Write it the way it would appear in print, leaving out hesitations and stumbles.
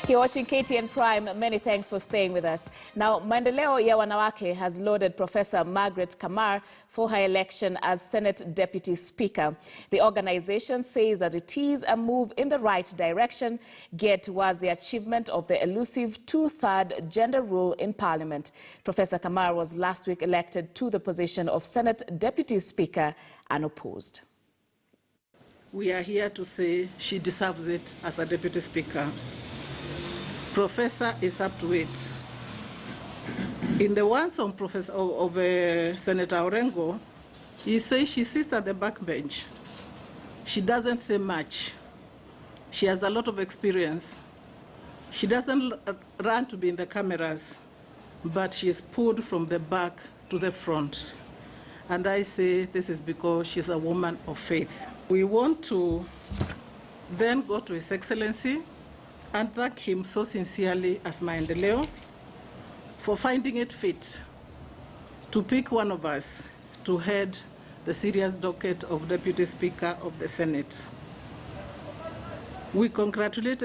You're watching KTN Prime. Many thanks for staying with us. Now, Maendeleo ya Wanawake has lauded Professor Margaret Kamar for her election as Senate Deputy Speaker. The organization says that it is a move in the right direction, yet was the achievement of the elusive two-third gender rule in Parliament. Professor Kamar was last week elected to the position of Senate Deputy Speaker unopposed. We are here to say she deserves it as a Deputy Speaker. Professor is up to it. In the words of Senator Orengo, he says she sits at the backbench. She doesn't say much. She has a lot of experience. She doesn't run to be in the cameras, but she is pulled from the back to the front. And I say this is because she's a woman of faith. We want to then go to His Excellency and thank him so sincerely as Maendeleo for finding it fit to pick one of us to head the serious docket of Deputy Speaker of the Senate. We congratulate